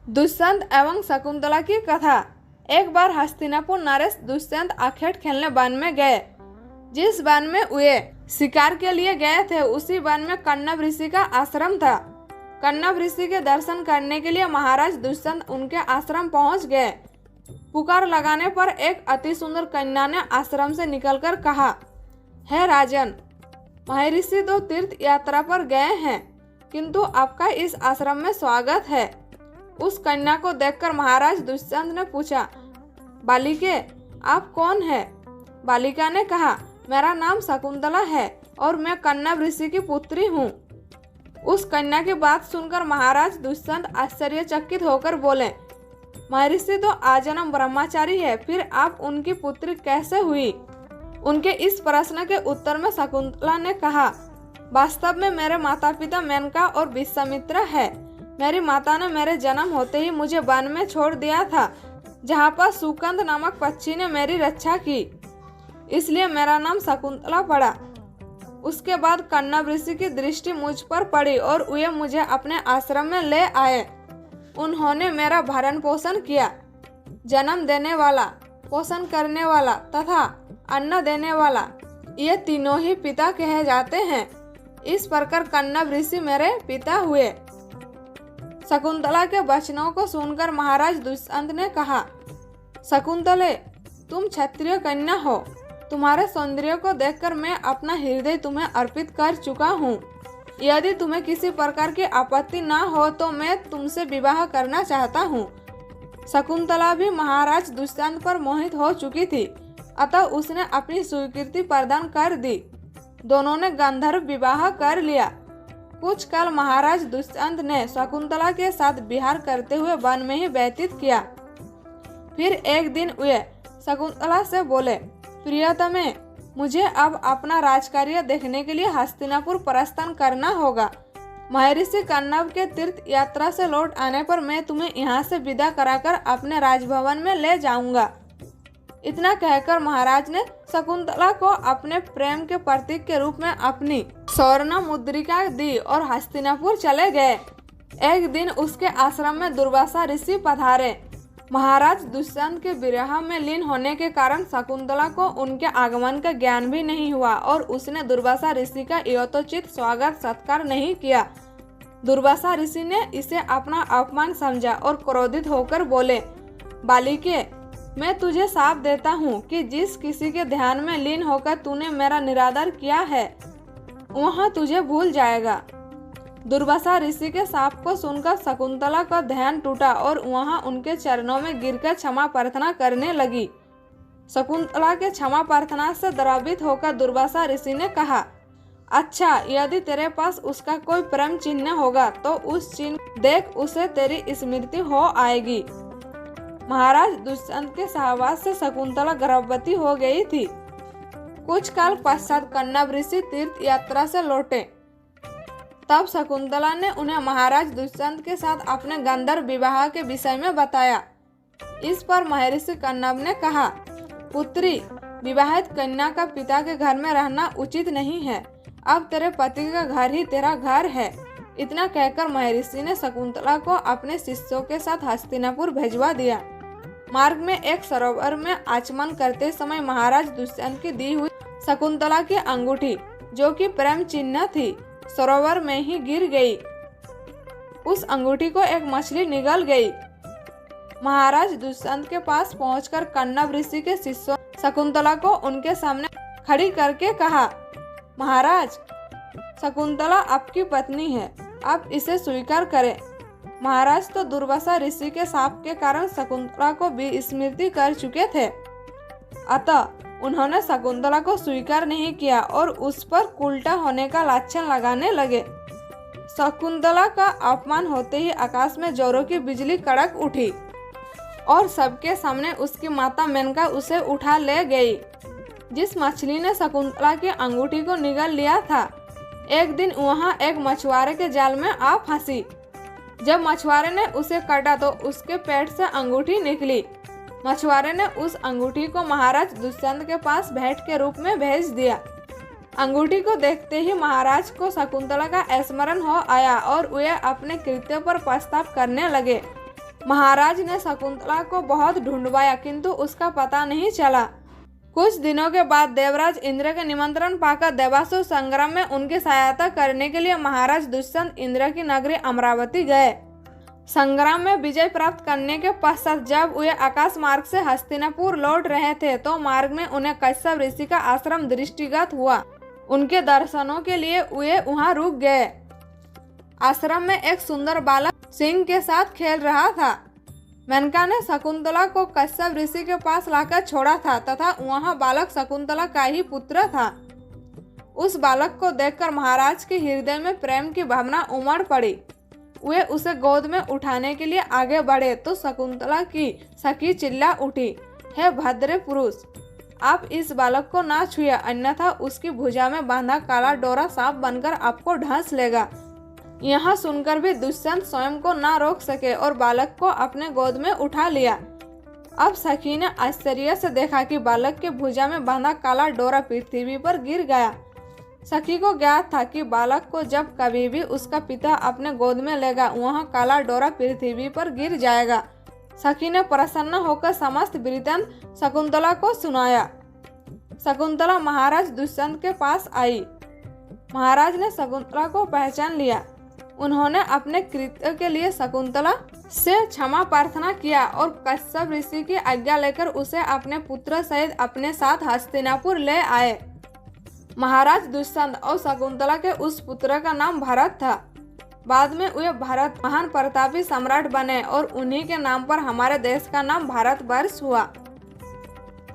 दुष्यंत एवं शकुंतला की कथा। एक बार हस्तिनापुर नरेश दुष्यंत आखेट खेलने वन में गए। जिस वन में वे शिकार के लिए गए थे उसी वन में कण्व ऋषि का आश्रम था। कण्व ऋषि के दर्शन करने के लिए महाराज दुष्यंत उनके आश्रम पहुंच गए। पुकार लगाने पर एक अति सुंदर कन्या ने आश्रम से निकलकर कहा, हे राजन, महर्षि तो तीर्थ यात्रा पर गए हैं, किंतु आपका इस आश्रम में स्वागत है। उस कन्या को देखकर महाराज दुष्यंत ने पूछा, बालिके, आप कौन है? बालिका ने कहा, मेरा नाम शकुंतला है और मैं कण्व ऋषि की पुत्री हूँ। उस कन्या की बात सुनकर महाराज दुष्यंत आश्चर्यचकित होकर बोले, महर्षि तो आजन्म ब्रह्मचारी है, फिर आप उनकी पुत्री कैसे हुई? उनके इस प्रश्न के उत्तर में शकुंतला ने कहा, वास्तव में मेरे माता पिता मेनका और विश्वामित्र है। मेरी माता ने मेरे जन्म होते ही मुझे वन में छोड़ दिया था, जहाँ पर सुकंद नामक पक्षी ने मेरी रक्षा की, इसलिए मेरा नाम शकुंतला पड़ा। उसके बाद कण्व ऋषि की दृष्टि मुझ पर पड़ी और वे मुझे अपने आश्रम में ले आए। उन्होंने मेरा भरण पोषण किया। जन्म देने वाला, पोषण करने वाला तथा अन्न देने वाला, ये तीनों ही पिता कहे जाते हैं। इस प्रकार कण्व ऋषि मेरे पिता हुए। शकुंतला के वचनों को सुनकर महाराज दुष्यंत ने कहा, शकुंतले, तुम क्षत्रिय कन्या हो। तुम्हारे सौंदर्य को देखकर मैं अपना हृदय तुम्हें अर्पित कर चुका हूँ। यदि तुम्हें किसी प्रकार की आपत्ति ना हो तो मैं तुमसे विवाह करना चाहता हूँ। शकुंतला भी महाराज दुष्यंत पर मोहित हो चुकी थी, अतः उसने अपनी स्वीकृति प्रदान कर दी। दोनों ने गंधर्व विवाह कर लिया। कुछ काल महाराज दुष्यंत ने शकुंतला के साथ विहार करते हुए वन में ही व्यतीत किया। फिर एक दिन वे शकुंतला से बोले, प्रियतमे, मुझे अब अपना राजकार्य देखने के लिए हस्तिनापुर प्रस्थान करना होगा। महर्षि कण्व के तीर्थ यात्रा से लौट आने पर मैं तुम्हें यहाँ से विदा कराकर अपने राजभवन में ले जाऊंगा। इतना कहकर महाराज ने शकुंतला को अपने प्रेम के प्रतीक के रूप में अपनी स्वर्ण मुद्रिका दी और हस्तिनापुर चले गए। एक दिन उसके आश्रम में दुर्वासा ऋषि पधारे। महाराज दुष्यंत के विरह में लीन होने के कारण शकुंतला को उनके आगमन का ज्ञान भी नहीं हुआ और उसने दुर्वासा ऋषि का यथोचित स्वागत सत्कार नहीं किया। दुर्वासा ऋषि ने इसे अपना अपमान समझा और क्रोधित होकर बोले, बालिके, मैं तुझे शाप देता हूँ कि जिस किसी के ध्यान में लीन होकर तूने मेरा निरादर किया है, वह तुझे भूल जाएगा। दुर्वासा ऋषि के शाप को सुनकर शकुंतला का ध्यान टूटा और वहां उनके चरणों में गिरकर क्षमा प्रार्थना करने लगी। शकुंतला के क्षमा प्रार्थना से द्रवित होकर दुर्वासा ऋषि ने कहा, अच्छा, यदि तेरे पास उसका कोई प्रेम चिन्ह होगा तो उस चिन्ह देख उसे तेरी स्मृति हो आएगी। महाराज दुष्यंत के सहवास से शकुंतला गर्भवती हो गई थी। कुछ काल पश्चात कण्व ऋषि तीर्थ यात्रा से लौटे। तब शकुंतला ने उन्हें महाराज दुष्यंत के साथ अपने गंधर्व विवाह के विषय में बताया। इस पर महर्षि कण्व ने कहा, पुत्री, विवाहित कन्या का पिता के घर में रहना उचित नहीं है। अब तेरे पति का घर ही तेरा घर है। इतना कहकर महर्षि ने शकुंतला को अपने शिष्यों के साथ हस्तिनापुर भेजवा दिया। मार्ग में एक सरोवर में आचमन करते समय महाराज दुष्यंत की दी हुई शकुंतला की अंगूठी, जो कि प्रेम चिन्ह थी, सरोवर में ही गिर गई। उस अंगूठी को एक मछली निगल गई। महाराज दुष्यंत के पास पहुंचकर कण्व ऋषि के शिष्यों शकुंतला को उनके सामने खड़ी करके कहा, महाराज, शकुंतला आपकी पत्नी है, आप इसे स्वीकार करें। महाराज तो दुर्वासा ऋषि के शाप के कारण शकुंतला को विस्मृति कर चुके थे, अतः उन्होंने शकुंतला को स्वीकार नहीं किया और उस पर उल्टा होने का लाछन लगाने लगे। शकुंतला का अपमान होते ही आकाश में जोरों की बिजली कड़क उठी और सबके सामने उसकी माता मेनका उसे उठा ले गई। जिस मछली ने शकुंतला की अंगूठी को निगल लिया था, एक दिन वहां एक मछुआरे के जाल में आ फंसी। जब मछुआरे ने उसे काटा तो उसके पेट से अंगूठी निकली। मछुआरे ने उस अंगूठी को महाराज दुष्यंत के पास भेंट के रूप में भेज दिया। अंगूठी को देखते ही महाराज को शकुंतला का स्मरण हो आया और वे अपने कृत्य पर पछतावा करने लगे। महाराज ने शकुंतला को बहुत ढूंढवाया किंतु उसका पता नहीं चला। कुछ दिनों के बाद देवराज इंद्र के निमंत्रण पाकर देवासुर संग्राम में उनकी सहायता करने के लिए महाराज दुष्यंत इंद्र की नगरी अमरावती गए। संग्राम में विजय प्राप्त करने के पश्चात जब वे आकाश मार्ग से हस्तिनापुर लौट रहे थे तो मार्ग में उन्हें कश्यप ऋषि का आश्रम दृष्टिगत हुआ। उनके दर्शनों के लिए वे वहां रुक गए। आश्रम में एक सुंदर बालक सिंह के साथ खेल रहा था। मेनका ने शकुंतला को कश्यप ऋषि के पास लाकर छोड़ा था तथा वह बालक शकुंतला का ही पुत्र था। उस बालक को देखकर महाराज के हृदय में प्रेम की भावना उमड़ पड़ी। वे उसे गोद में उठाने के लिए आगे बढ़े तो शकुंतला की सखी चिल्ला उठी, हे भद्रे पुरुष, आप इस बालक को ना छुए अन्यथा उसकी भुजा में बांधा काला डोरा सांप बनकर आपको ढांस लेगा। यह सुनकर भी दुष्यंत स्वयं को ना रोक सके और बालक को अपने गोद में उठा लिया। अब सखी ने आश्चर्य से देखा कि बालक के भुजा में बांधा काला डोरा पृथ्वी पर गिर गया। सखी को ज्ञात था कि बालक को जब कभी भी उसका पिता अपने गोद में लेगा वह काला डोरा पृथ्वी पर गिर जाएगा। सखी ने प्रसन्न होकर समस्त वृत्तांत शकुंतला को सुनाया। शकुंतला महाराज दुष्यंत के पास आई। महाराज ने शकुंतला को पहचान लिया। उन्होंने अपने कृत्य के लिए शकुंतला से क्षमा प्रार्थना किया और कश्यप ऋषि की आज्ञा लेकर उसे अपने पुत्र सहित अपने साथ हस्तिनापुर ले आए। महाराज दुष्यंत और शकुंतला के उस पुत्र का नाम भरत था। बाद में वे भरत महान प्रतापी सम्राट बने और उन्हीं के नाम पर हमारे देश का नाम भारतवर्ष हुआ।